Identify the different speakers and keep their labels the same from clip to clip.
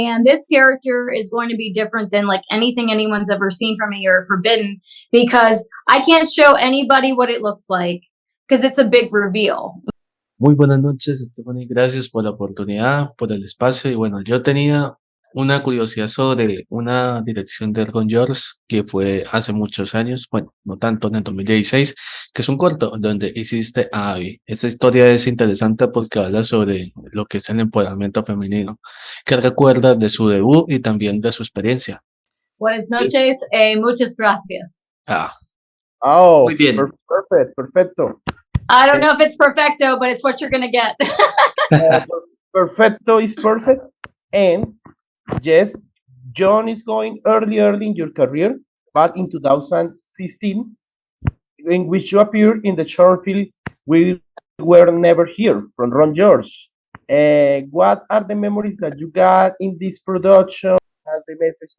Speaker 1: And this character is going to be different than like anything anyone's ever seen from me or Forbidden, because I can't show anybody what it looks like because it's a big reveal.
Speaker 2: Muy buenas noches, Stephanie. Gracias por la oportunidad, por el espacio. Y bueno, yo tenía una curiosidad sobre una dirección de Jatenjor que fue hace muchos años, bueno, no tanto, en el 2016, que es un corto donde hiciste a Abby. Esta historia es interesante porque habla sobre lo que es el empoderamiento femenino. ¿Qué recuerdas de su debut y también de su experiencia?
Speaker 1: Buenas noches, muchas gracias.
Speaker 3: Oh,
Speaker 2: muy bien.
Speaker 3: Perfecto.
Speaker 1: I don't know if it's perfecto, but it's what you're going to get.
Speaker 3: Perfecto is perfect. And yes, Jhon is going early in your career, back in 2016, in which you appeared in the short film We Were Never Here from Ron George. What are the memories that you got in this production? Are the message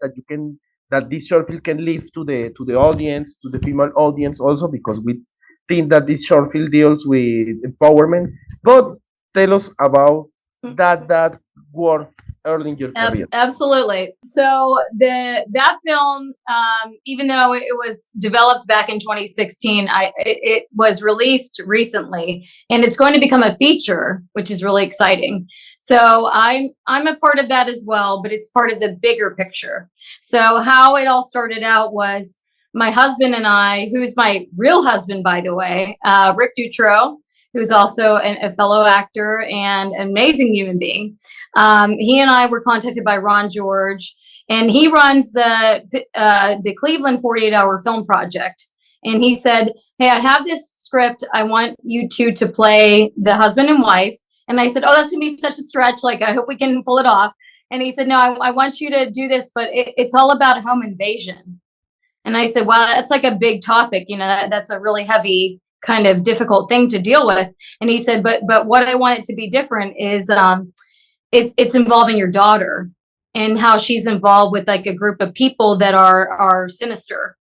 Speaker 3: that this short film can leave to the audience, to the female audience also, because we think that this short film deals with empowerment. But tell us about that work early in your career.
Speaker 1: Absolutely. So that film, even though it was developed back in 2016, it was released recently, and it's going to become a feature, which is really exciting. So I'm a part of that as well, but it's part of the bigger picture. So how it all started out was my husband and I, who's my real husband, by the way, Rick Dutro, who's also a fellow actor and an amazing human being. He and I were contacted by Ron George, and he runs the Cleveland 48-Hour Film Project. And he said, hey, I have this script. I want you two to play the husband and wife. And I said, oh, that's going to be such a stretch. Like, I hope we can pull it off. And he said, no, I want you to do this, but it's all about home invasion. And I said, well, that's like a big topic. You know, that's a really heavy kind of difficult thing to deal with. And he said, but what I want it to be different is it's involving your daughter and how she's involved with like a group of people that are sinister.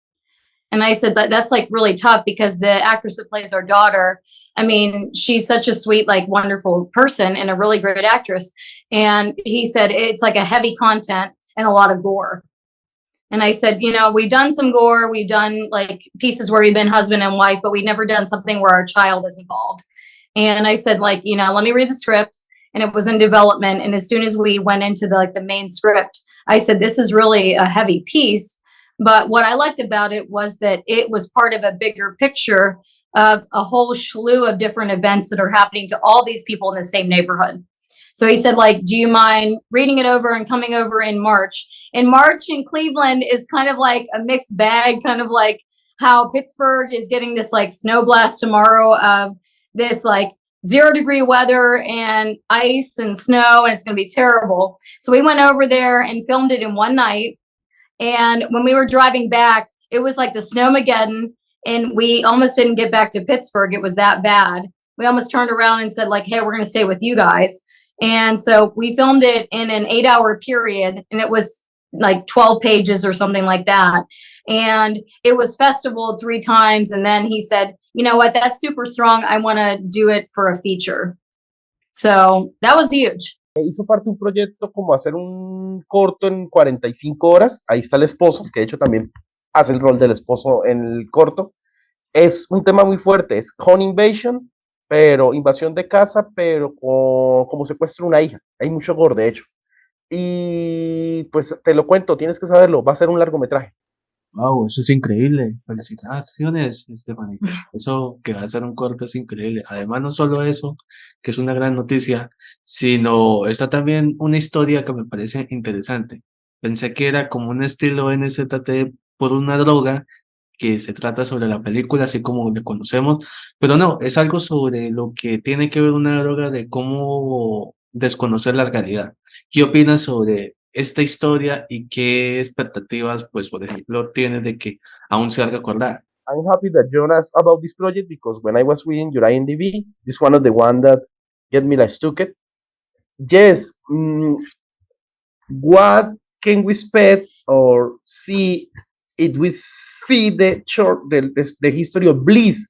Speaker 1: And I said, that's like really tough because the actress that plays our daughter, I mean, she's such a sweet, like wonderful person and a really great actress. And he said, it's like a heavy content and a lot of gore. And I said, you know, we've done some gore. We've done like pieces where we've been husband and wife, but we've never done something where our child is involved. And I said, like, you know, let me read the script. And it was in development. And as soon as we went into the main script, I said, this is really a heavy piece. But what I liked about it was that it was part of a bigger picture of a whole slew of different events that are happening to all these people in the same neighborhood. So he said, like, do you mind reading it over and coming over in March? And March in Cleveland is kind of like a mixed bag, kind of like how Pittsburgh is getting this like snow blast tomorrow of this like 0-degree weather and ice and snow, and it's going to be terrible. So we went over there and filmed it in one night. And when we were driving back, it was like the Snowmageddon, and we almost didn't get back to Pittsburgh. It was that bad. We almost turned around and said, like, hey, we're going to stay with you guys. And so we filmed it in an 8-hour period, and it was like 12 pages or something like that. And it was festivaled 3 times. And then he said, you know what, that's super strong. I want to do it for a feature. So that was huge.
Speaker 3: Hizo parte de un proyecto como hacer un corto en 45 horas. Ahí está el esposo, que de hecho también hace el rol del esposo en el corto. Es un tema muy fuerte, es home invasion, pero invasión de casa, pero como secuestro de una hija. Hay mucho gore, de hecho. Y pues te lo cuento, tienes que saberlo, va a ser un largometraje.
Speaker 2: Wow, eso es increíble. Felicitaciones, Stephanie. Eso que va a ser un corto es increíble. Además, no solo eso, que es una gran noticia, sino está también una historia que me parece interesante. Pensé que era como un estilo NZT por una droga que se trata sobre la película, así como le conocemos, pero no, es algo sobre lo que tiene que ver una droga de cómo desconocer la realidad. ¿Qué opinas sobre esta historia y qué expectativas, pues, por ejemplo, tienes de que aún se haga acordar?
Speaker 3: I'm happy that Jhon asked about this project because when I was reading your IMDb, this is one of the one that get me like stuck it. Yes, what can we expect or see if we see the history of Bliss?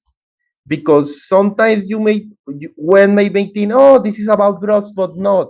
Speaker 3: Because sometimes you may think, oh, this is about drugs, but not.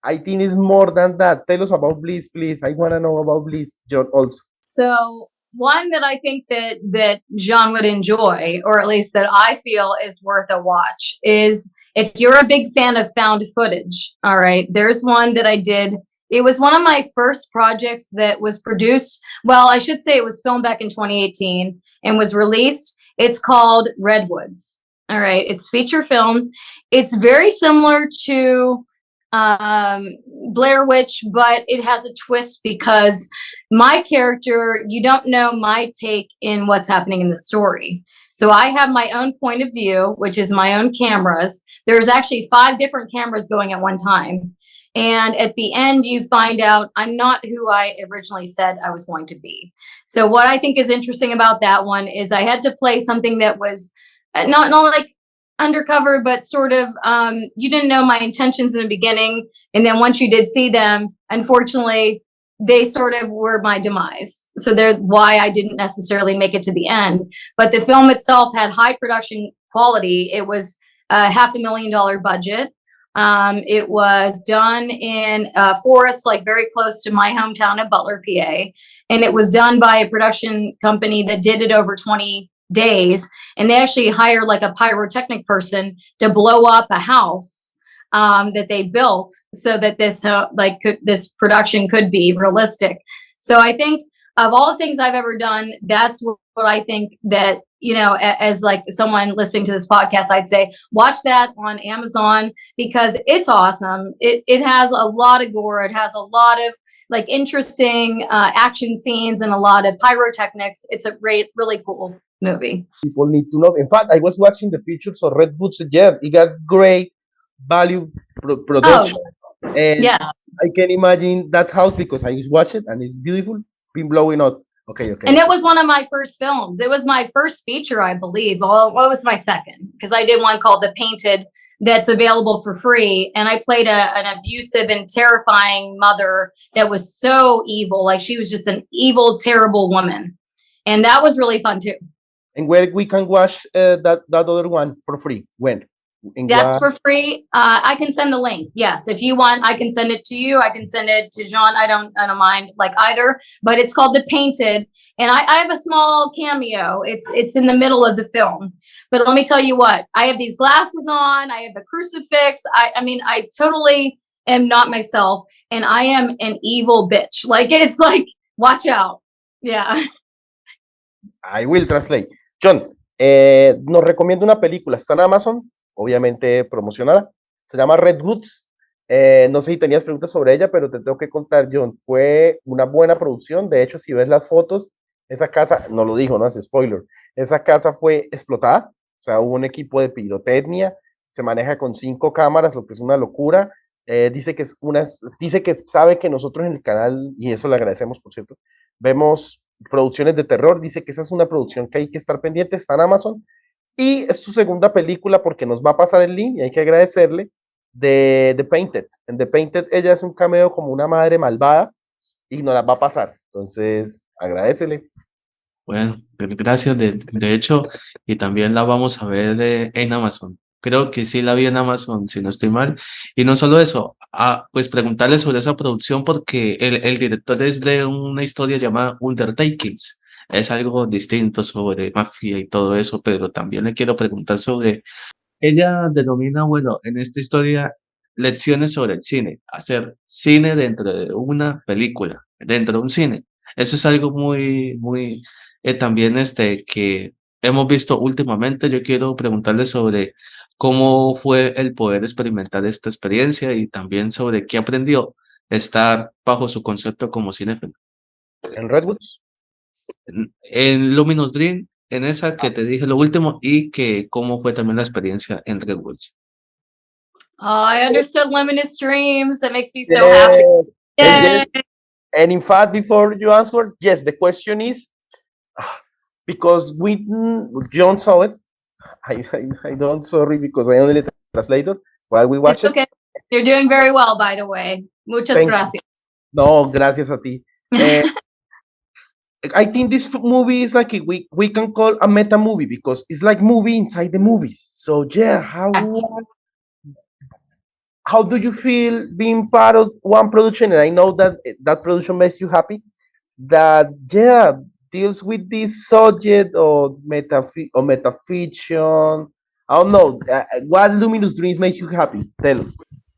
Speaker 3: I think it's more than that. Tell us about Bliss, please. I want to know about Bliss, Jhon, also.
Speaker 1: So one that I think that Jhon would enjoy, or at least that I feel is worth a watch, is if you're a big fan of found footage. All right, there's one that I did. It was one of my first projects that was produced. Well, I should say it was filmed back in 2018 and was released. It's called Redwoods. All right, it's feature film. It's very similar to Blair Witch, but it has a twist because my character, you don't know my take in what's happening in the story. So I have my own point of view, which is my own cameras. There's actually 5 different cameras going at one time. And at the end, you find out I'm not who I originally said I was going to be. So what I think is interesting about that one is I had to play something that was not like undercover, but sort of you didn't know my intentions in the beginning, and then once you did see them, unfortunately they sort of were my demise. So there's why I didn't necessarily make it to the end. But the film itself had high production quality. It was a $500,000 budget. It was done in a forest, like very close to my hometown of Butler, PA, and it was done by a production company that did it over 20 days, and they actually hired like a pyrotechnic person to blow up a house that they built so that this production could be realistic. So I think of all the things I've ever done, that's what I think that, as like someone listening to this podcast, I'd say watch that on Amazon because it's awesome. It has a lot of gore. It has a lot of like interesting action scenes and a lot of pyrotechnics. It's a really cool movie.
Speaker 3: People need to know. In fact, I was watching the pictures of Redwoods. Yeah, it has great value production. And
Speaker 1: Yes.
Speaker 3: I can imagine that house because I just watched it and it's beautiful. Been blowing up. Okay.
Speaker 1: And it was one of my first films. It was my first feature, I believe. Well, what was my second? Because I did one called The Painted that's available for free. And I played an abusive and terrifying mother that was so evil. Like she was just an evil, terrible woman. And that was really fun too.
Speaker 3: And where we can watch that other one for free? When?
Speaker 1: That's for free. I can send the link. Yes, if you want, I can send it to you. I can send it to Jhon. I don't mind like either. But it's called The Painted, and I have a small cameo. It's in the middle of the film. But let me tell you what. I have these glasses on. I have a crucifix. I mean, I totally am not myself, and I am an evil bitch. Like it's like, watch out. Yeah.
Speaker 3: I will translate. Jhon, nos recomienda una película. Está en Amazon. Obviamente promocionada, se llama Redwoods. No sé si tenías preguntas sobre ella, pero te tengo que contar, Jhon, fue una buena producción. De hecho, si ves las fotos, esa casa, no lo dijo, no hace spoiler, esa casa fue explotada, o sea, hubo un equipo de pirotecnia, se maneja con 5 cámaras, lo que es una locura. Dice que sabe que nosotros en el canal, y eso le agradecemos, por cierto, vemos producciones de terror. Dice que esa es una producción que hay que estar pendiente, está en Amazon. Y es su segunda película porque nos va a pasar el link y hay que agradecerle de The Painted. En The Painted ella es un cameo como una madre malvada y nos la va a pasar. Entonces, agradecele.
Speaker 2: Bueno, gracias de hecho, y también la vamos a ver en Amazon. Creo que sí la vi en Amazon, si no estoy mal. Y no solo eso, pues preguntarle sobre esa producción porque el director es de una historia llamada Undertakings. Es algo distinto sobre mafia y todo eso, pero también le quiero preguntar sobre, ella denomina, bueno, en esta historia, lecciones sobre el cine, hacer cine dentro de una película, dentro de un cine. Eso es algo muy, también que hemos visto últimamente. Yo quiero preguntarle sobre cómo fue el poder experimentar esta experiencia y también sobre qué aprendió estar bajo su concepto como cinéfilo.
Speaker 3: En Redwoods.
Speaker 2: En Luminous Dream, en esa que te dije lo último, y que cómo fue también la experiencia en Redwoods.
Speaker 1: Oh, I understood Luminous Dreams. That makes me so happy.
Speaker 3: Yay. And in fact, before you answer, yes, the question is, because Jhon saw it, I don't, sorry, because I only translator, while we watch it.
Speaker 1: Okay. You're doing very well, by the way. Muchas gracias.
Speaker 3: No, gracias a ti. I think this movie is like we can call a meta movie because it's like movie inside the movies. So yeah, how do you feel being part of one production? And I know that that production makes you happy. That yeah deals with this subject or metafiction. I don't know what Luminous Dreams makes you happy. Tell us.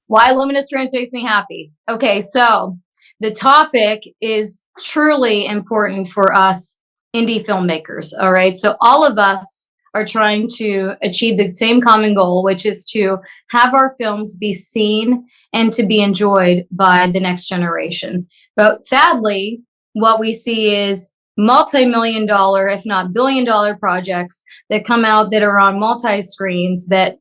Speaker 1: Why Luminous Dreams makes me happy. Okay, so the topic is truly important for us indie filmmakers. All right, so all of us are trying to achieve the same common goal, which is to have our films be seen and to be enjoyed by the next generation. But sadly, what we see is multi-million dollar, if not billion-dollar projects that come out that are on multi-screens that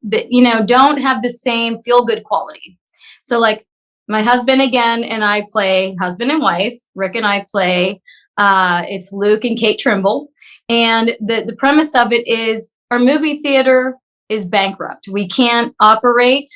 Speaker 1: don't have the same feel-good quality. So like my husband again and I play husband and wife. Rick and I play it's Luke and Kate Trimble. And the premise of it is our movie theater is bankrupt. We can't operate.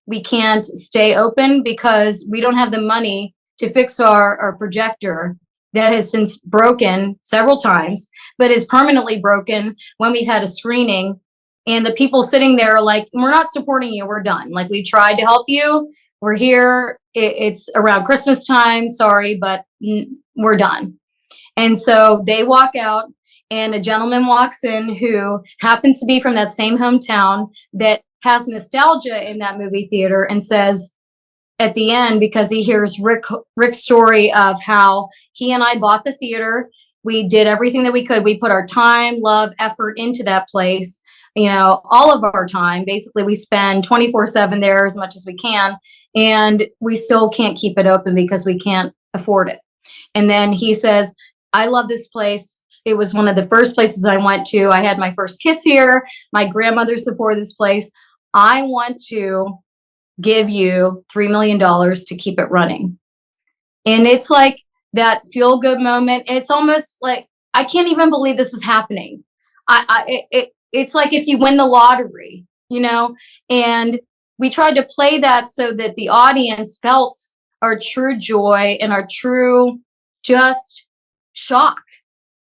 Speaker 1: We can't stay open because we don't have the money to fix our projector that has since broken several times, but is permanently broken when we've had a screening. And the people sitting there are like, we're not supporting you. We're done. Like, we tried to help you. We're here. It's around Christmas time. Sorry, but we're done. And so they walk out, and a gentleman walks in who happens to be from that same hometown that has nostalgia in that movie theater and says at the end, because he hears Rick's story of how he and I bought the theater. We did everything that we could. We put our time, love, effort into that place. All of our time. Basically, we spend 24/7 there as much as we can, and we still can't keep it open because we can't afford it. And then he says, I love this place. It was one of the first places I went to. I had my first kiss here. My grandmother supported this place. I want to give you $3 million to keep it running. And it's like that feel good moment. It's almost like, I can't even believe this is happening. It's like if you win the lottery, and we tried to play that so that the audience felt our true joy and our true just shock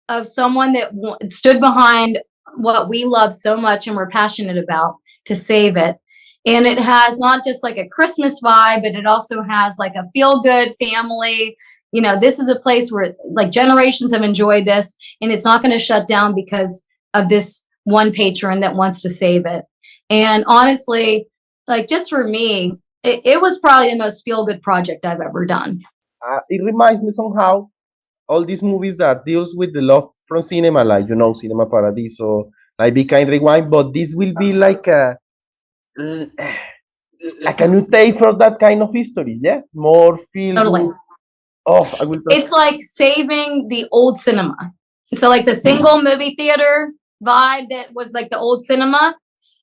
Speaker 1: of someone that stood behind what we love so much and we're passionate about to save it. And it has not just like a Christmas vibe, but it also has like a feel good family. This is a place where like generations have enjoyed this, and it's not going to shut down because of this one patron that wants to save it. And honestly, like just for me, it was probably the most feel good project I've ever done.
Speaker 3: It reminds me somehow all these movies that deals with the love from cinema, like Cinema Paradiso, like Be Kind Rewind, but this will be like a new take for that kind of history, yeah, more feel
Speaker 1: Totally.
Speaker 3: good. Oh, I will.
Speaker 1: It's like saving the old cinema. So like the single movie theater vibe that was like the old cinema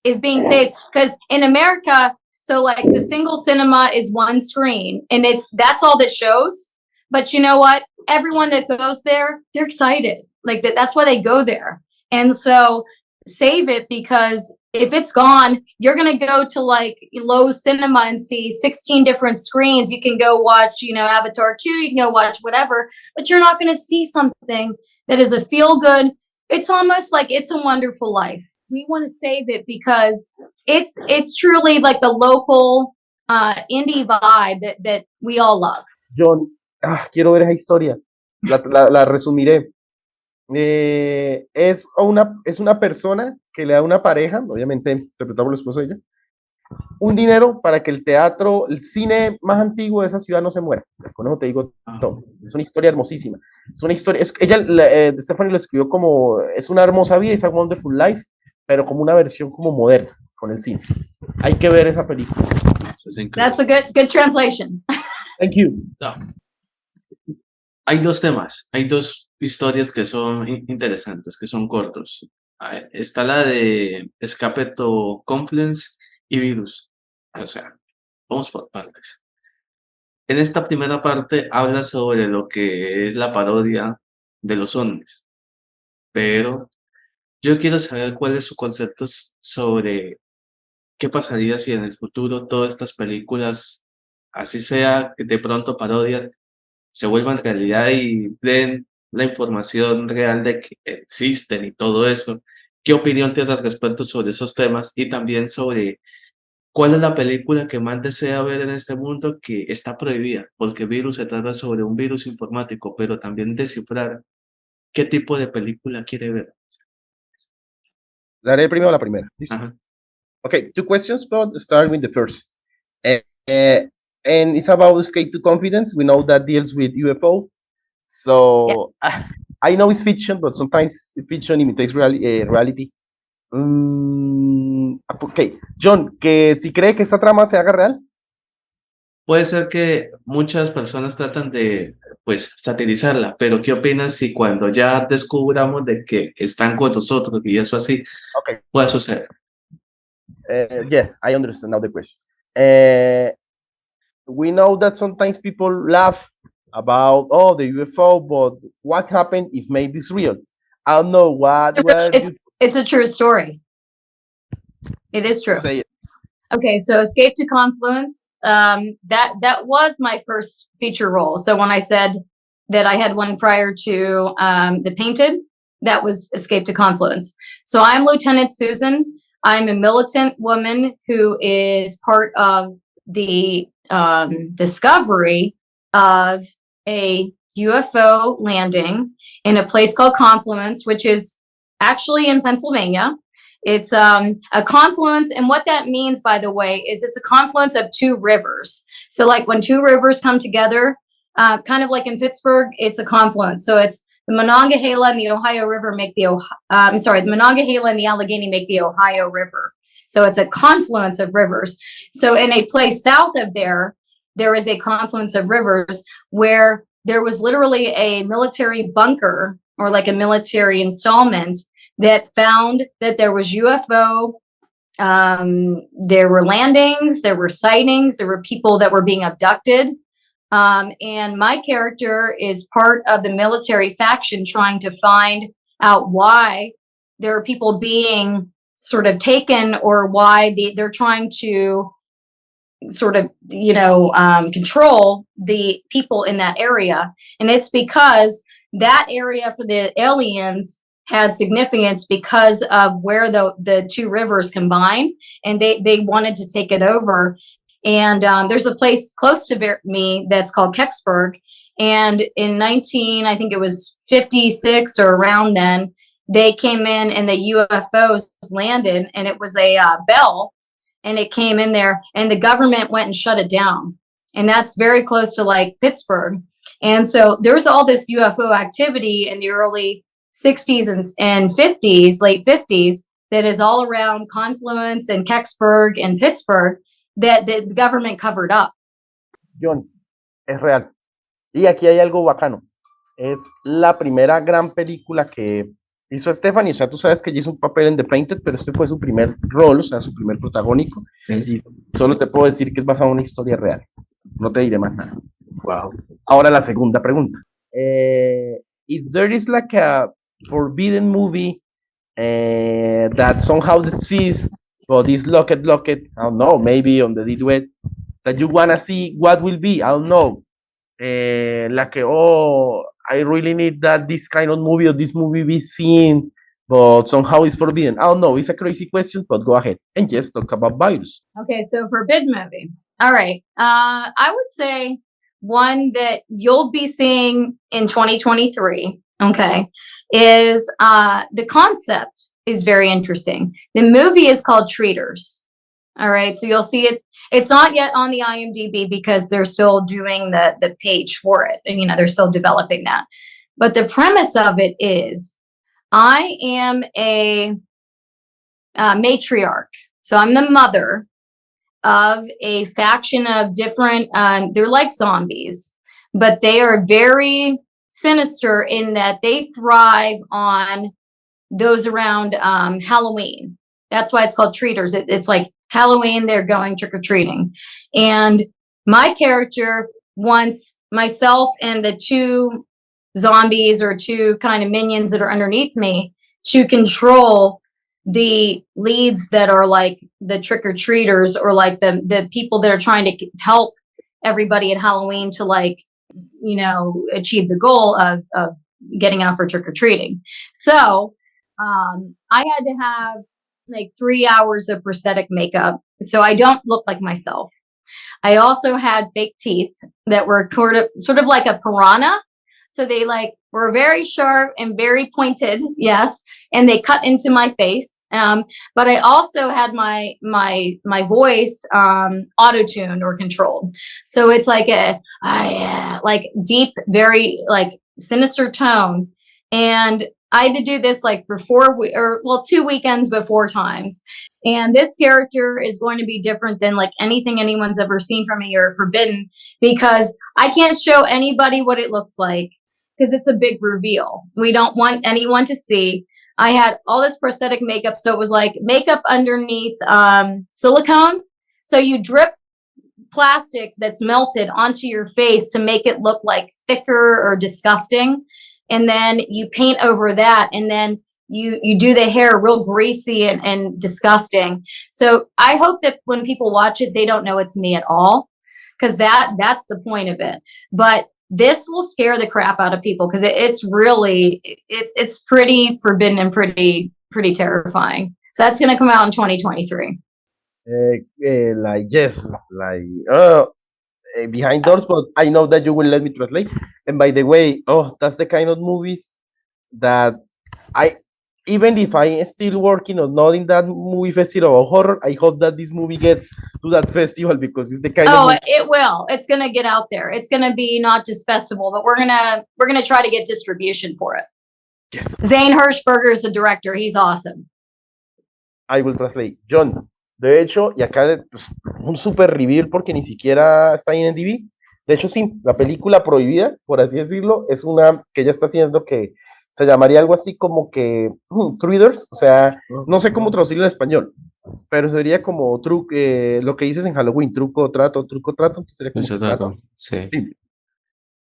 Speaker 1: is being saved, because in America, so like the single cinema is one screen and that's all that shows. But you know what? Everyone that goes there, they're excited. Like that's why they go there. And so save it, because if it's gone, you're going to go to like Lowe's Cinema and see 16 different screens. You can go watch, Avatar 2, you can go watch whatever, but you're not going to see something that is a feel good. It's almost like It's a Wonderful Life. We want to save it because it's truly like the local indie vibe that we all love.
Speaker 3: Jhon, quiero ver esa historia. La resumiré. Es una persona que le da a una pareja, obviamente interpretado por el esposo de ella, un dinero para que el cine más antiguo de esa ciudad no se muera. Con eso te digo todo. Es una historia hermosísima. Es una historia, Stephanie lo escribió como, es una hermosa vida, es a wonderful life, pero como una versión como moderna con el cine. Hay que ver esa película.
Speaker 1: That's a good translation.
Speaker 3: Thank you.
Speaker 2: No. Hay dos temas, hay dos historias que son interesantes, que son cortos. Está la de Escape to Confluence y Virus. O sea, vamos por partes. En esta primera parte habla sobre lo que es la parodia de los ovnis, pero yo quiero saber cuál es su concepto sobre qué pasaría si en el futuro todas estas películas, así sea de pronto parodias, se vuelvan realidad y den la información real de que existen y todo eso. ¿Qué opinión tienes al respecto sobre esos temas y también sobre ¿Cuál es la película que más desea ver en este mundo que está prohibida? Porque Virus se trata sobre un virus informático, pero también descifrar qué tipo de película quiere ver.
Speaker 3: Daré primero la primera. ¿Listo?
Speaker 2: Ajá.
Speaker 3: Okay, two questions, but starting with the first. Uh, uh, and it's about escape to confidence. We know that deals with UFO. So I know it's fiction, but sometimes fiction imitates reality. Okay, John, que si cree que esta trama se haga real.
Speaker 2: Puede ser que muchas personas tratan de, pues, satirizarla, pero ¿qué opinas si cuando ya descubramos de que están con nosotros y eso así
Speaker 3: Okay.
Speaker 2: puede suceder?
Speaker 3: Yeah, I understand now the question. We know that sometimes people laugh about the UFO, but what happened if maybe it's real? I don't know what
Speaker 1: It's a true story. It is true.
Speaker 3: say. It.
Speaker 1: Okay, so Escape to Confluence. That was my first feature role. So when I said that I had one prior to The Painted, that was Escape to Confluence. So I'm Lieutenant Susan. I'm a militant woman who is part of the discovery of a UFO landing in a place called Confluence, which is actually in Pennsylvania. It's a confluence, and what that means, by the way, is it's a confluence of two rivers. So like when two rivers come together, kind of like in Pittsburgh, it's a confluence. So it's the Monongahela and the Ohio River make the the Monongahela and the Allegheny make the Ohio River. So it's a confluence of rivers. So in a place south of there is a confluence of rivers where there was literally a military bunker or like a military installment that found that there was UFO. There were landings, there were sightings, there were people that were being abducted. And my character is part of the military faction trying to find out why there are people being sort of taken or why they're trying to sort of, control the people in that area. And it's because that area for the aliens had significance because of where the two rivers combined, and they wanted to take it over. And there's a place close to me that's called Kecksburg. And in I think it was 56 or around then, they came in and the UFOs landed, and it was a Bell, and it came in there, and the government went and shut it down. And that's very close to like Pittsburgh. And so there's all this UFO activity in the early 60s and 50s, late 50s, that is all around Confluence and Kecksburg and Pittsburgh that the government covered up.
Speaker 3: John, es real. Y aquí hay algo bacano. Es la primera gran película que hizo Stephanie. O sea, tú sabes que ella hizo un papel en The Painted, pero este fue su primer rol, o sea, su primer protagónico. Y solo te puedo decir que es basado en una historia real. No te diré más nada.
Speaker 2: Wow.
Speaker 3: Ahora la segunda pregunta. If there is like a forbidden movie that somehow exists, but is locked, I don't know, maybe on the deep web, that you wanna see, what will be? I don't know. Like, I really need that this kind of movie or this movie be seen, but somehow it's forbidden. I don't know. It's a crazy question, but go ahead and just talk about virus.
Speaker 1: Okay, so forbidden movie. All right. I would say one that you'll be seeing in 2023, okay, is the concept is very interesting. The movie is called Treaters. All right, so you'll see it. It's not yet on the IMDb because they're still doing the page for it, and they're still developing that. But the premise of it is, I am a matriarch, so I'm the mother of a faction of different. They're like zombies, but they are very sinister in that they thrive on those around Halloween. That's why it's called Treaters. It's like Halloween, they're going trick-or-treating. And my character wants myself and the two zombies or two kind of minions that are underneath me to control the leads that are like the trick-or-treaters, or like the people that are trying to help everybody at Halloween to achieve the goal of getting out for trick-or-treating. So I had to have like 3 hours of prosthetic makeup so I don't look like myself. I also had fake teeth that were sort of like a piranha. So they like were very sharp and very pointed, yes, and they cut into my face. But I also had my voice auto-tuned or controlled. So it's like like deep, very like sinister tone. And I had to do this like for 2 weekends before times. And this character is going to be different than like anything anyone's ever seen from me or forbidden, because I can't show anybody what it looks like because it's a big reveal. We don't want anyone to see. I had all this prosthetic makeup. So it was like makeup underneath silicone. So you drip plastic that's melted onto your face to make it look like thicker or disgusting. And then you paint over that, and then you do the hair real greasy and disgusting. So I hope that when people watch it, they don't know it's me at all, because that's the point of it. But this will scare the crap out of people because it's really it's pretty forbidden and pretty terrifying. So that's going to come out in 2023.
Speaker 3: Like yes, like behind doors, but I know that you will let me translate. And by the way, that's the kind of movies that I, even if I am still working or not in that movie festival of horror, I hope that this movie gets to that festival, because it's the kind of movie.
Speaker 1: It will. It's going to get out there. It's going to be not just festival, but we're going to try to get distribution for it.
Speaker 3: Yes.
Speaker 1: Zane Hirschberger is the director. He's awesome.
Speaker 3: I will translate. Jhon, de hecho, y acá pues, un super reveal porque ni siquiera está en DB. De hecho, sí, la película prohibida, por así decirlo, es una que ella está haciendo que se llamaría algo así como que Traders, o sea, no sé cómo traducirlo en español, pero sería como lo que dices en Halloween, truco, trato, entonces sería como
Speaker 2: Trato, sí.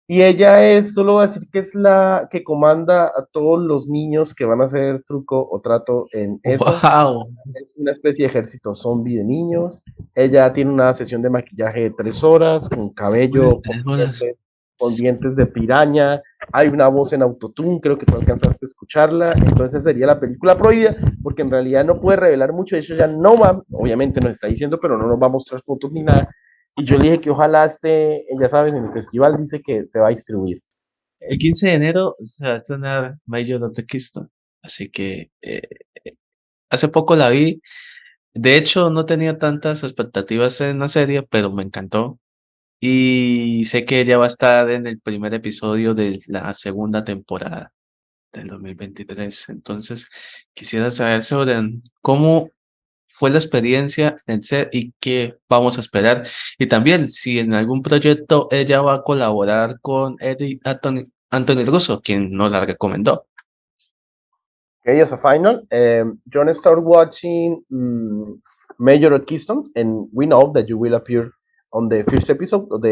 Speaker 3: Y ella solo va a decir que es la que comanda a todos los niños que van a hacer truco o trato en eso.
Speaker 2: Wow.
Speaker 3: Es una especie de ejército zombie de niños. Ella tiene una sesión de maquillaje de 3 horas, con cabello, con dientes de piraña. Hay una voz en autotune, creo que tú alcanzaste a escucharla. Entonces sería la película prohibida, porque en realidad no puede revelar mucho. De hecho, ya no va, obviamente nos está diciendo, pero no nos va a mostrar fotos ni nada. Y yo le dije que ojalá ya sabes, en el festival dice que se va a distribuir.
Speaker 2: El 15 de enero se va a estrenar Mayor of the Kingstown, así que hace poco la vi. De hecho, no tenía tantas expectativas en la serie, pero me encantó. Y sé que ella va a estar en el primer episodio de la segunda temporada del 2023. Entonces, quisiera saber sobre cómo fue la experiencia en ser y qué vamos a esperar. Y también si en algún proyecto ella va a colaborar con Anthony Russo, quien nos la recomendó.
Speaker 3: Okay, as a final, Jhon started watching Major of Keystone, and we know that you will appear on the 5th episode of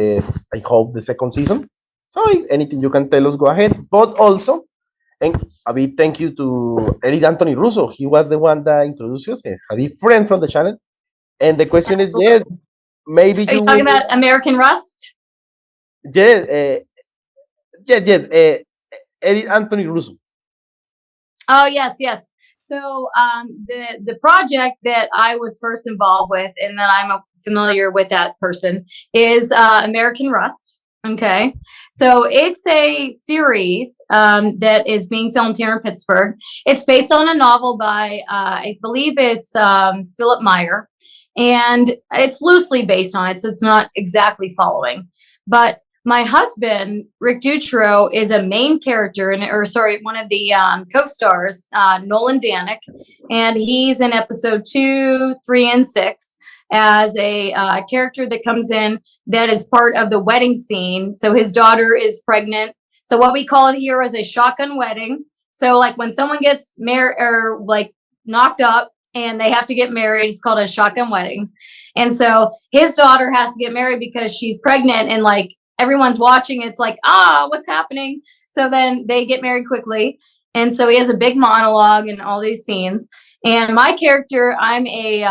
Speaker 3: I hope, the 2nd season. So if anything you can tell us, go ahead. But also, and a big thank you to Eric Anthony Russo. He was the one that introduced us, a big friend from the channel. And the question is, yes, maybe
Speaker 1: Are you talking about American Rust?
Speaker 3: Yes, Eric Anthony Russo.
Speaker 1: Oh, yes. So the project that I was first involved with, and that I'm familiar with that person, is American Rust. Okay. So it's a series that is being filmed here in Pittsburgh. It's based on a novel by, I believe it's Philip Meyer, and it's loosely based on it, so it's not exactly following. But my husband, Rick Dutro, is a main character, one of the co-stars, Nolan Danik, and he's in episode 2, 3, and 6 as a character that comes in that is part of the wedding scene. So his daughter is pregnant. So what we call it here is a shotgun wedding. So like when someone gets married or like knocked up and they have to get married, it's called a shotgun wedding. And so his daughter has to get married because she's pregnant, and like everyone's watching. It's like, what's happening? So then they get married quickly. And so he has a big monologue in all these scenes. And my character, I'm a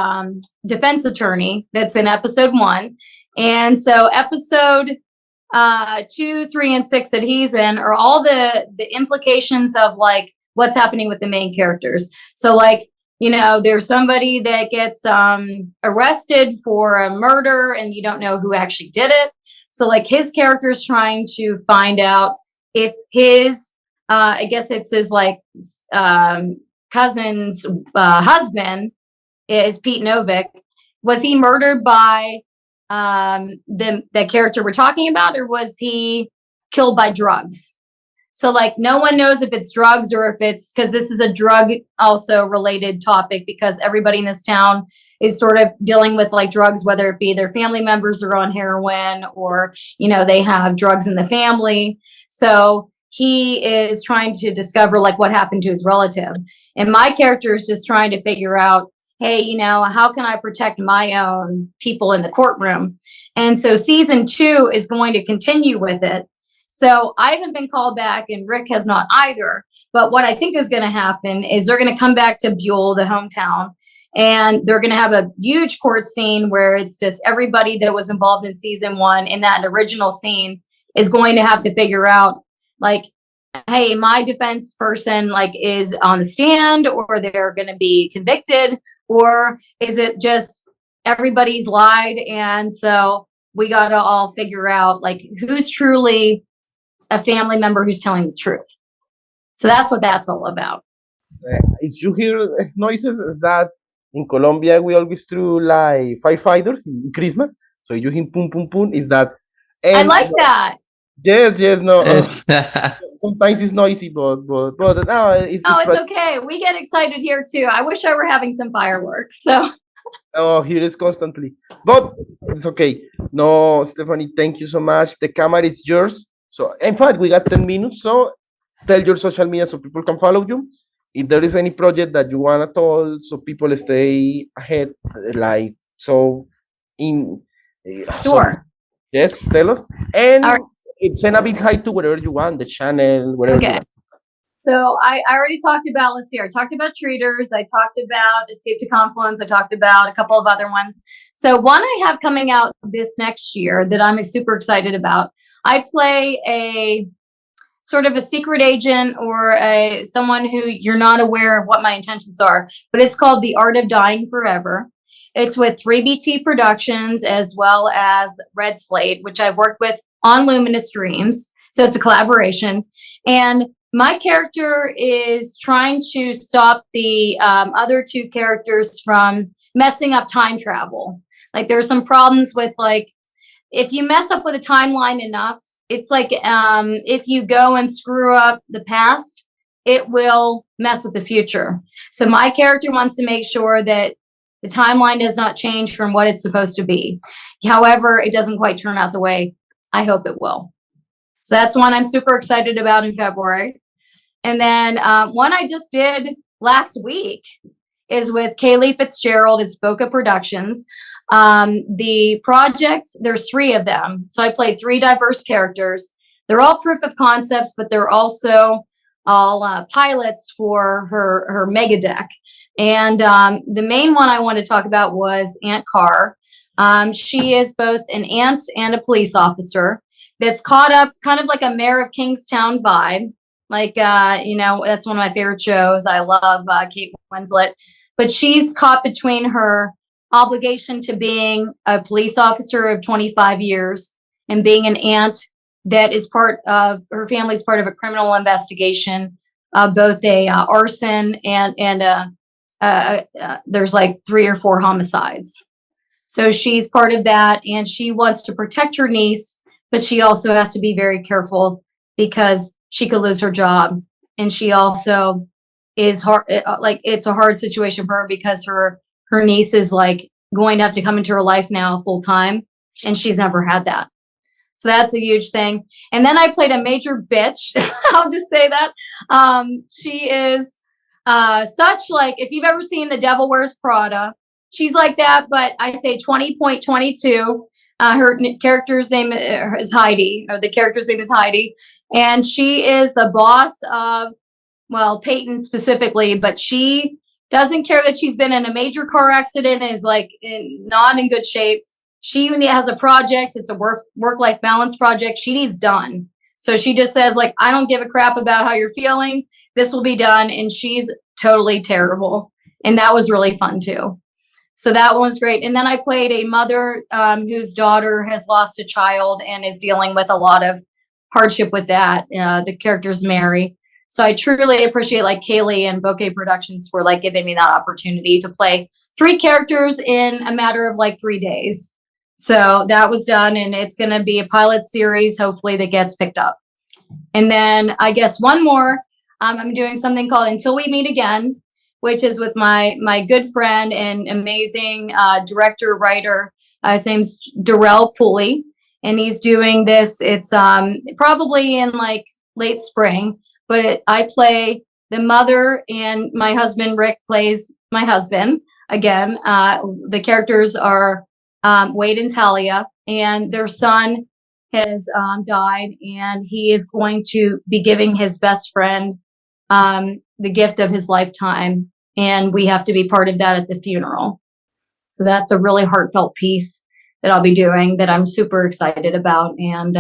Speaker 1: defense attorney that's in episode 1. And so episode 2, 3, and 6 that he's in are all the implications of like what's happening with the main characters. So like there's somebody that gets arrested for a murder and you don't know who actually did it. So like his character is trying to find out if his, I guess it's his like cousin's husband is Pete Novick. Was he murdered by the character we're talking about, or was he killed by drugs? So like no one knows if it's drugs or if it's, because this is a drug also related topic, because everybody in this town is sort of dealing with like drugs, whether it be their family members are on heroin or, they have drugs in the family. So he is trying to discover like what happened to his relative. And my character is just trying to figure out, hey, how can I protect my own people in the courtroom? And so season 2 is going to continue with it. So I haven't been called back and Rick has not either. But what I think is going to happen is they're going to come back to Buell, the hometown, and they're going to have a huge court scene where it's just everybody that was involved in season 1 in that original scene is going to have to figure out like, hey, my defense person like is on the stand, or they're going to be convicted, or is it just everybody's lied? And so we got to all figure out like who's truly a family member who's telling the truth. So that's what that's all about.
Speaker 3: If you hear noises, is that in Colombia we always threw like firefighters in Christmas. So you hear boom, boom, boom. Is that? And
Speaker 1: I like that.
Speaker 3: Yes, no.
Speaker 2: Es-
Speaker 3: Sometimes it's noisy, but no, it's
Speaker 1: it's okay. We get excited here too. I wish I were having some fireworks. So.
Speaker 3: Oh, here is constantly, but it's okay. No, Stephanie, thank you so much. The camera is yours. So, in fact, we got 10 minutes. So, tell your social media so people can follow you. If there is any project that you want to tell, so people stay ahead, like so.
Speaker 1: Sure.
Speaker 3: Yes, tell us. And
Speaker 1: All right.
Speaker 3: send a big hi to wherever you want, the channel, whatever you
Speaker 1: Okay.
Speaker 3: want.
Speaker 1: So I already talked about, let's see, I talked about Treaters. I talked about Escape to Confluence. I talked about a couple of other ones. So one I have coming out this next year that I'm super excited about. I play a sort of a secret agent or someone who you're not aware of what my intentions are, but it's called The Art of Dying Forever. It's with 3BT Productions as well as Red Slate, which I've worked with on Luminous Dreams. So it's a collaboration. And my character is trying to stop the other 2 characters from messing up time travel. Like there's some problems with like, if you mess up with a timeline enough, it's like if you go and screw up the past, it will mess with the future. So my character wants to make sure that the timeline does not change from what it's supposed to be. However, it doesn't quite turn out the way I hope it will. So that's one I'm super excited about in February. And then one I just did last week is with Kaylee Fitzgerald. It's Boca Productions. The project, there's 3 of them. So I played 3 diverse characters. They're all proof of concepts, but they're also all pilots for her mega deck. And the main one I want to talk about was Aunt Carr. She is both an aunt and a police officer that's caught up, kind of like a Mayor of Kingstown vibe. Like, that's one of my favorite shows. I love Kate Winslet. But she's caught between her obligation to being a police officer of 25 years and being an aunt that is part of her family's part of a criminal investigation, both a arson and there's like 3 or 4 homicides. So she's part of that, and she wants to protect her niece, but she also has to be very careful because she could lose her job. And she also is hard, like it's a hard situation for her because her niece is like going to have to come into her life now full time, and she's never had that. So that's a huge thing. And then I played a major bitch. I'll just say that. She is such like, if you've ever seen The Devil Wears Prada, she's like that, but I say 20.22. Her character's name is Heidi, or the character's name is Heidi. And she is the boss of, well, Peyton specifically, but she doesn't care that she's been in a major car accident and is like not in good shape. She has a project. It's a work-life balance project. She needs done. So she just says like, I don't give a crap about how you're feeling. This will be done. And she's totally terrible. And that was really fun too. So that one was great. And then I played a mother whose daughter has lost a child and is dealing with a lot of hardship with that. The character's Mary. So I truly appreciate like Kaylee and Bouquet Productions for like giving me that opportunity to play 3 characters in a matter of like 3 days. So that was done, and it's going to be a pilot series, hopefully, that gets picked up. And then I guess one more, I'm doing something called Until We Meet Again, which is with my good friend and amazing director, writer. His name's Darrell Pooley, and he's doing this. It's probably in like late spring, but I play the mother, and my husband, Rick, plays my husband again. The characters are Wade and Talia, and their son has died, and he is going to be giving his best friend the gift of his lifetime, and we have to be part of that at the funeral. So that's a really heartfelt piece that I'll be doing that I'm super excited about. And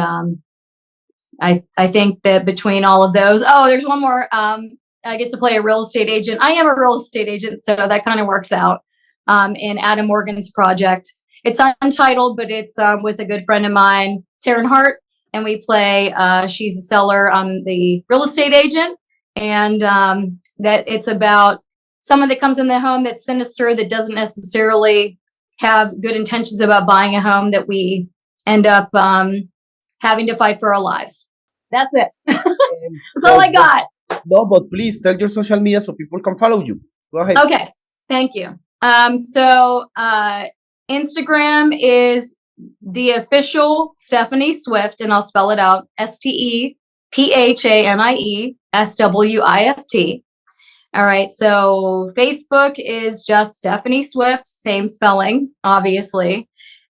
Speaker 1: I think that between all of those, there's one more. I get to play a real estate agent. I am a real estate agent, so that kind of works out in Adam Morgan's project. It's untitled, but it's with a good friend of mine, Taryn Hart, and we play, she's a seller, I'm the real estate agent, and that it's about someone that comes in the home that's sinister, that doesn't necessarily have good intentions about buying a home, that we end up having to fight for our lives. That's it. That's all I got.
Speaker 3: No, but please tell your social media so people can follow you. Go ahead.
Speaker 1: Okay, thank you. So Instagram is the official Stephanie Swift, and I'll spell it out, StephaniesWift. All right, so Facebook is just Stephanie Swift, same spelling, obviously.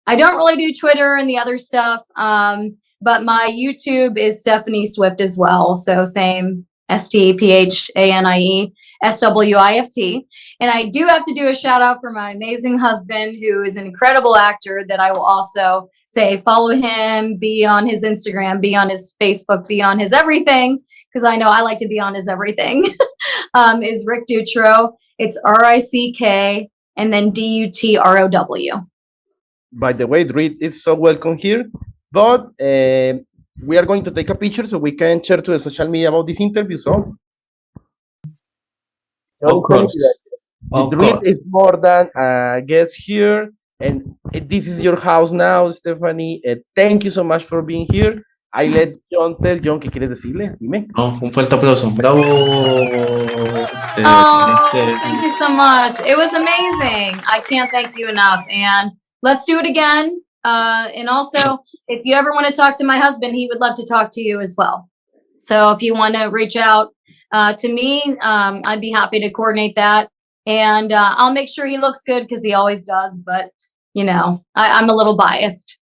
Speaker 1: I don't really do Twitter and the other stuff, but my YouTube is Stephanie Swift as well. So same, StephaniesWift. And I do have to do a shout out for my amazing husband, who is an incredible actor, that I will also say, follow him, be on his Instagram, be on his Facebook, be on his everything, because I know I like to be on his everything, is Rick Dutro. It's RICK and then DUTROW.
Speaker 3: By the way, Rick is so welcome here, but we are going to take a picture so we can share to the social media about this interview. So,
Speaker 2: Of course.
Speaker 3: Reed is more than a guest here, and this is your house now, Stephanie. Thank you so much for being here. I let Jhon tell Jhon, ¿qué quieres decirle? Dime.
Speaker 2: Un fuerte aplauso. Bravo.
Speaker 1: Thank you so much. It was amazing. I can't thank you enough. And let's do it again. And also, if you ever want to talk to my husband, he would love to talk to you as well. So if you want to reach out to me, I'd be happy to coordinate that. And I'll make sure he looks good, because he always does. But, you know, I'm a little biased.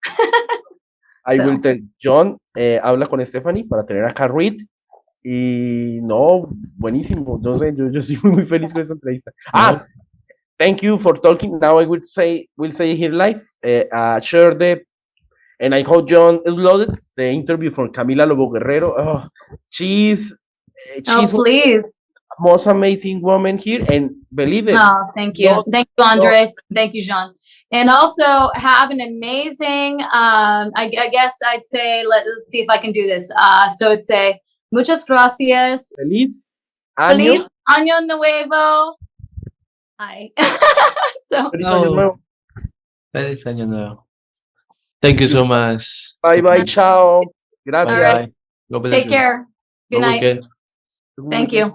Speaker 3: I will tell Jhon, habla con Stephanie para tener acá Reed. Y no, buenísimo. No sé, yo soy muy feliz con esta entrevista. Thank you for talking. Now I will say here live, share and I hope Jhon uploaded the interview from Camila Lobo Guerrero. Oh, she's
Speaker 1: please.
Speaker 3: Most amazing woman here, and believe it.
Speaker 1: Oh, thank you. Thank you, Andres. Thank you, Jhon. And also have an amazing, I guess I'd say, let's see if I can do this. So it's a muchas gracias.
Speaker 3: Feliz
Speaker 1: año nuevo. Hi.
Speaker 3: Feliz año nuevo.
Speaker 2: Feliz año nuevo. Thank you so much.
Speaker 3: Bye, ciao. Gracias.
Speaker 1: Right. Take care. Good night.
Speaker 2: Weekend.
Speaker 1: Thank you.